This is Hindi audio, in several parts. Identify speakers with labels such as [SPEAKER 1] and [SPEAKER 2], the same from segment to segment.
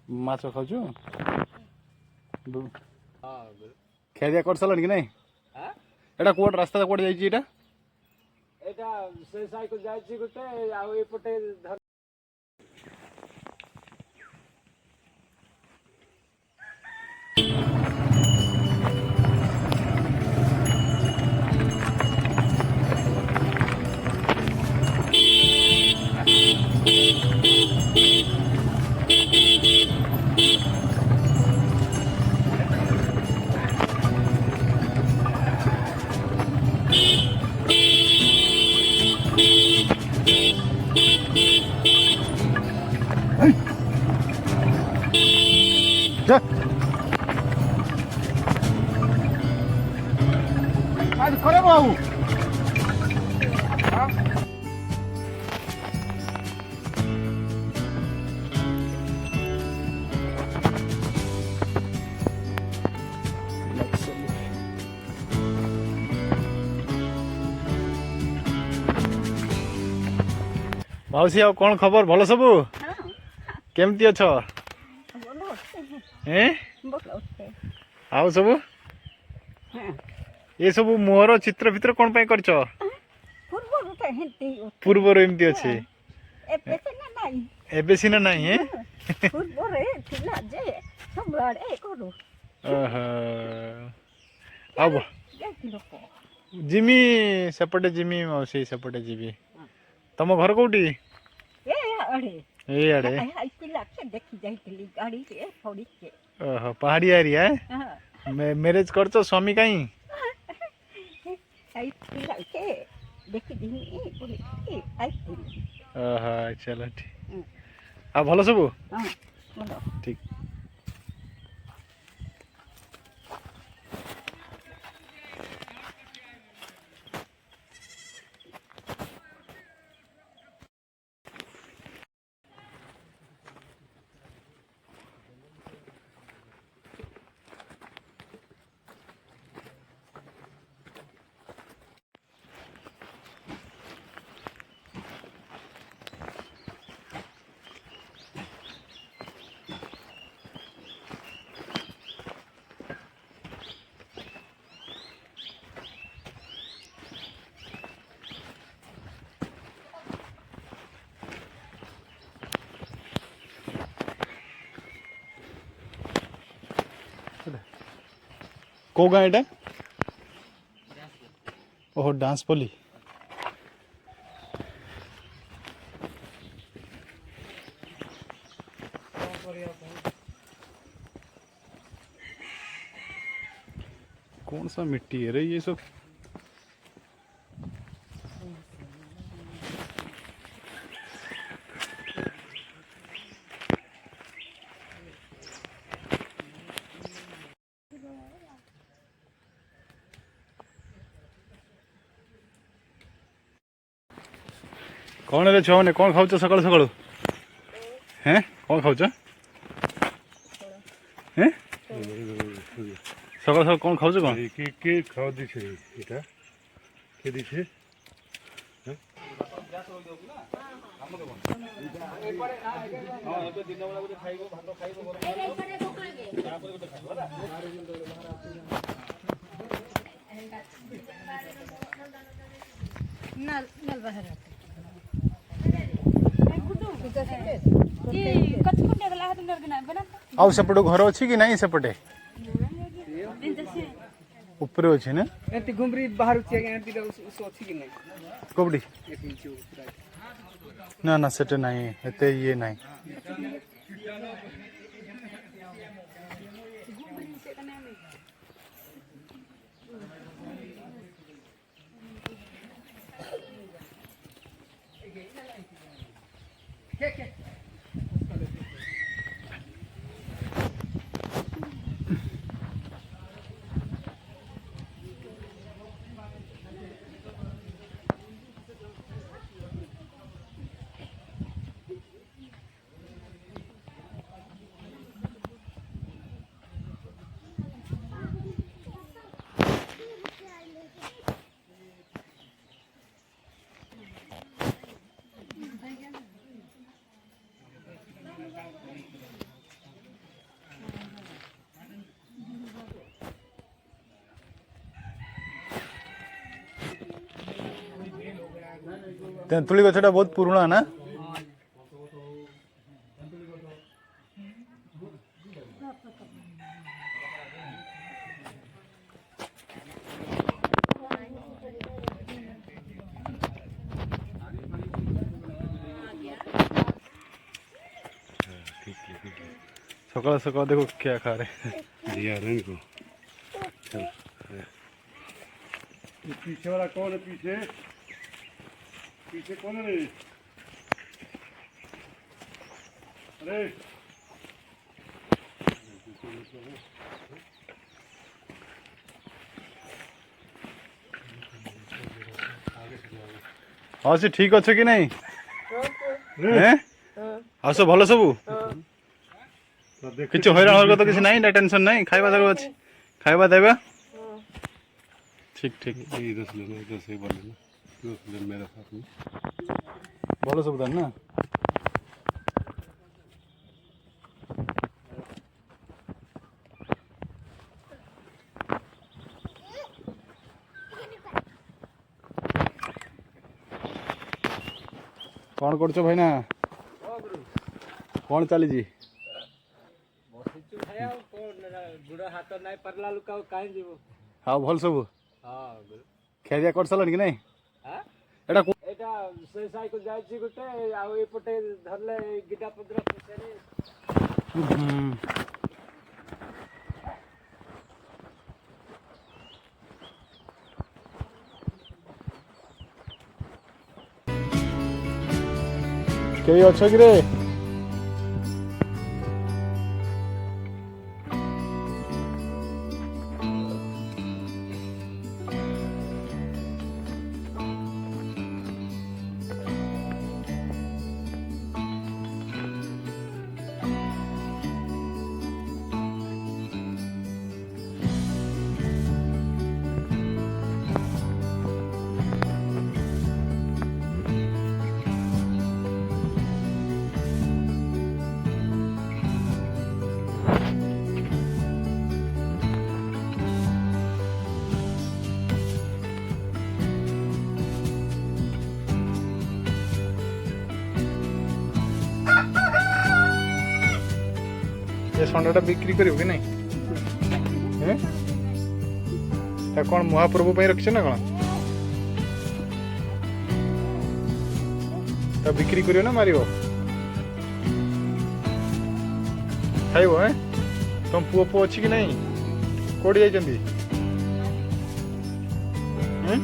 [SPEAKER 1] माछ खाऊ खेदिया कर सारे कि नहीं एटा कोड रास्ता कोड जाइए एटा
[SPEAKER 2] एटा से साइकिल जाइए गोटे आ एपटे
[SPEAKER 1] आज करे बाबू माउसी आ कौन खबर भल सबू केमती अछ आउ सबू ये सब मोहर चित्र भितर कौन पाई करछ पूर्वर एमती अच्छे एबे सिना नहीं है अब जिमी सेपटे जिमी मौसी सेपटे जीवी तम घर कोठी ए आड़े पहाड़ी एरिया है मैरिज करछ स्वामी काई चलो ठीक आ भल सब ठीक को गाँ एटा ओह डांस पली कौन सा मिट्टी है रे ये सब कौन रे छुआ मैंने कौन खाऊ सकाल सकाल हैं कौन खाऊ हैं सकाल सकाल कौन खाऊ कौन
[SPEAKER 3] के खाओ दिछे एटा के दिछे
[SPEAKER 1] आउ सेपटे घर अच्छी कि नहीं सेपटे ऊपर अच्छे ना
[SPEAKER 2] एती घुमरी बाहर छी एती उस अछि कि नहीं
[SPEAKER 1] कबड्डी ना ना सेटे नहीं एते ये नहीं तेंतुली गछटा बहुत पुराना ना। सकाल सकाल देखो क्या खा रहे
[SPEAKER 3] दिया रंग को। चल ये पीछे वाला कौन है? पीछे पीछे कौन है रे? अरे
[SPEAKER 1] हाँ से ठीक अच्छे कि नहीं हैं? आस भल सबू किसी हैरान हरकत तो किसी नहीं ना टेंशन नहीं खाइबा देबा अछि खाइबा देबा ठीक ठीक
[SPEAKER 3] ये 10 लेना, 10 ही बोल लेना, 10 लेना मेरे साथ में।
[SPEAKER 1] भल सब दान ना कौन करछो भाई ना कौन चली जी
[SPEAKER 2] बसिचु भाई आ कोन गुड़ हाथ नाही परला लुका काहे जीवो।
[SPEAKER 1] हाँ भल सब
[SPEAKER 2] हां
[SPEAKER 1] खेदिया कर सालन कि नहीं
[SPEAKER 2] हां
[SPEAKER 1] एटा
[SPEAKER 2] एटा से साइकिल जायछि गुटे आ ए पटे धरले गिटा पद्र पछरे
[SPEAKER 1] केही अच्छो कि रे ये संडाटा बिक्री करियो कि नहीं हैं ता कौन महाप्रभु पे रखछ ना कौन ता बिक्री करियो ना मारियो खाइबो हैं तुम पुओ पुओ अछि कि नहीं कोडी जाई जंदी हैं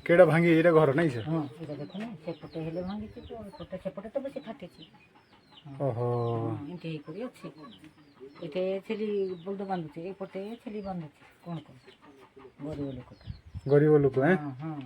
[SPEAKER 1] केड़ा भांगी एटा घर नहीं से
[SPEAKER 4] हाँ ये देखो ना सेपटे हेले भांगी तो एपटे सेपटे तो बेसी फाटी
[SPEAKER 1] ओहो
[SPEAKER 4] इनके ही करी अच्छी इते छेली बुल्द बांधुचे एपटे छेली बांधुचे कौन कौन गरीब लोकटा
[SPEAKER 1] गरीब लोक हैं
[SPEAKER 4] हाँ हाँ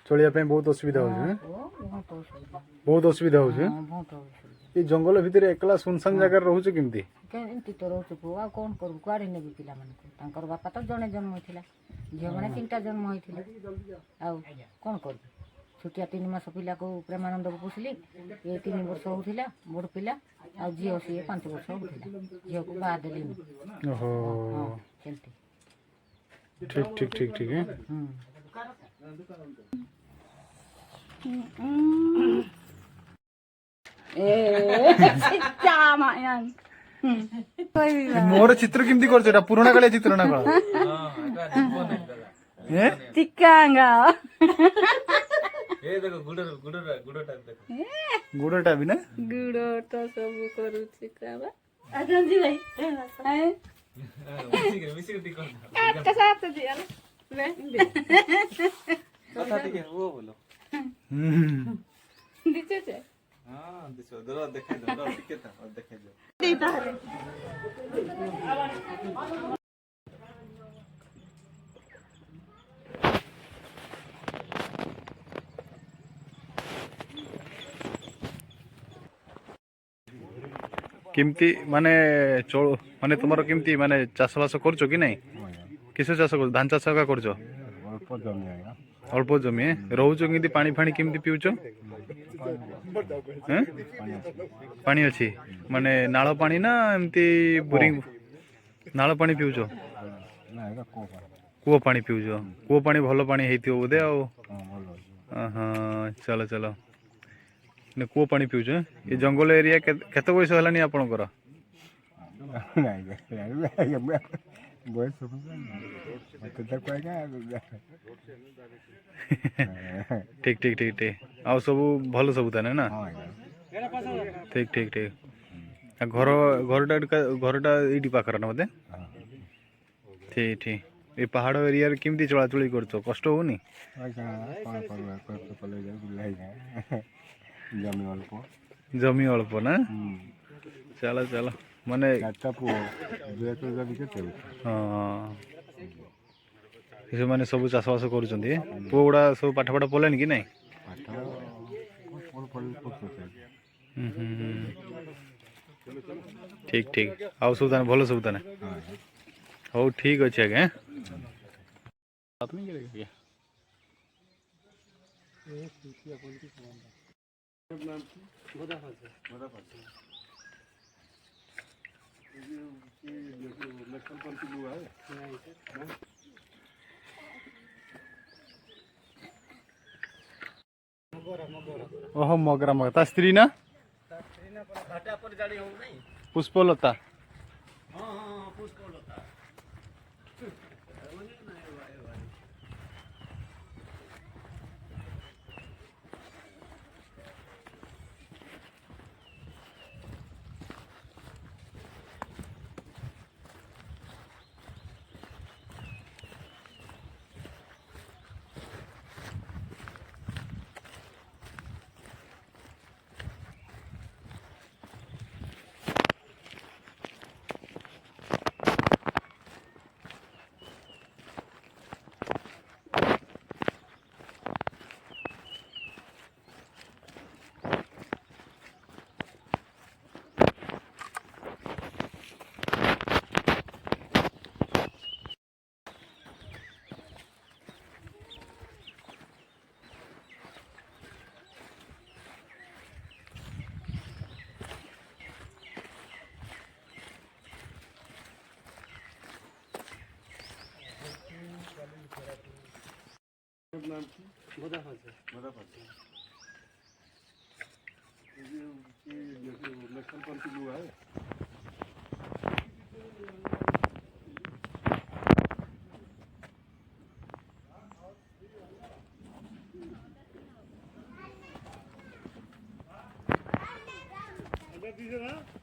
[SPEAKER 1] चलिया पे बहुत असुविधा हो हैं
[SPEAKER 4] ओ बहुत असुविधा
[SPEAKER 1] बहुत असुविधा हो
[SPEAKER 4] हाँ बहुत असुविधा
[SPEAKER 1] ये जंगल भितर एकला सुनसान जगह रहउछ केमती
[SPEAKER 4] केमती तो रोचे पुआ कौन करू कुआड़ी नेबी पिला मानकु तांकर बापा तो जणे जन्म होइथिला झियो माने 3टा जन्म होइथिले आउ कौन करू छुटिया 3 मास पिला को प्रेमानंद को पुछली ये 3 वर्ष होथिला बड़ पिला आ झियो से 5 वर्ष होथिला झियो को बा देली
[SPEAKER 1] ओहो
[SPEAKER 4] हां केमती
[SPEAKER 1] ठीक ठीक ठीक ठीक है मोर चित्र केमती करछ एटा पुराना काले चित्र ना कळा ए
[SPEAKER 5] चिकांगा
[SPEAKER 2] ए देखो गुडटा देखो
[SPEAKER 1] गुड़टा भी ना
[SPEAKER 5] गुड़ तो सब करूची काबा अजन जी भाई हैं
[SPEAKER 2] मिसी टिक
[SPEAKER 5] काट साथ दिया ले
[SPEAKER 2] कथा ठीक है वो बोलो
[SPEAKER 5] दीचे छे
[SPEAKER 2] हां दिसो दरो देखाइ दो टिके था और देखाइ दो
[SPEAKER 5] दीता रे
[SPEAKER 1] केमती माने चोल माने तुमर केमती माने चाष बास करछो कि नहीं किस चाष कर धान चाष का करछो
[SPEAKER 3] ଅଳ୍ପ ଜମି ଆଜ୍ଞା
[SPEAKER 1] अल्प जमी रोच केमती पानी फाणी केमती पिउछ पानी अच्छी माने नाଳ पानी ना एमती बोरिंग नाଳ पानी पिउछ
[SPEAKER 3] ନା ଏଇଟା କୋଉ ପାଣି
[SPEAKER 1] कूଅ पानी पिउछ कूओ पानी भल पानी हेतियो बोधे आ
[SPEAKER 3] ହଁ ଭଲ ଅଛି
[SPEAKER 1] हाँ चलो चलो ने कूओ पानी पिउछ ये जंगल एरिया केते बयस हलानी आपनकर
[SPEAKER 3] ବୟସ ମତେ ତାକୁ ଆଜ୍ଞା
[SPEAKER 1] ठीक ठीक ठीक ठीक आउ सब भल सब ताने ना
[SPEAKER 3] ହଁ ଆଜ୍ଞା
[SPEAKER 1] ठीक ठीक ठीक आ घर घरटा एटी पाखर ना मते ठीक ठीक ये पहाड़ एरिया रे केमती चलाचली करछो कष्ट होनी
[SPEAKER 3] ଆଜ୍ଞା କ'ଣ କରିବା କଷ୍ଟ କଲେ ଯାଇ ବୁଲା ଆଜ୍ଞା ଜମି ଅଳ୍ପ
[SPEAKER 1] जमी अल्प ना चलो चलो माने
[SPEAKER 3] ଚାରିଟା ପୁଅ 2 ଏକର ଜମି କେତେ ହେଉଛି
[SPEAKER 1] हाँ से माने सब चाष बास करूछंती पुआ गुड़ा सब पाठ पाठ पढलेनी कि नहीं
[SPEAKER 3] ପାଠ କ'ଣ ପଢ଼ୁଛନ୍ତି
[SPEAKER 1] ठीक ठीक आउ सब ताने भल सब ताने
[SPEAKER 3] ହଁ ଆଜ୍ଞା
[SPEAKER 1] हो ठीक अच्छे आगे बात नहीं करेगा ओहो मगरा मगरा ता स्त्री ना पुष्पलता
[SPEAKER 3] दीजिए ना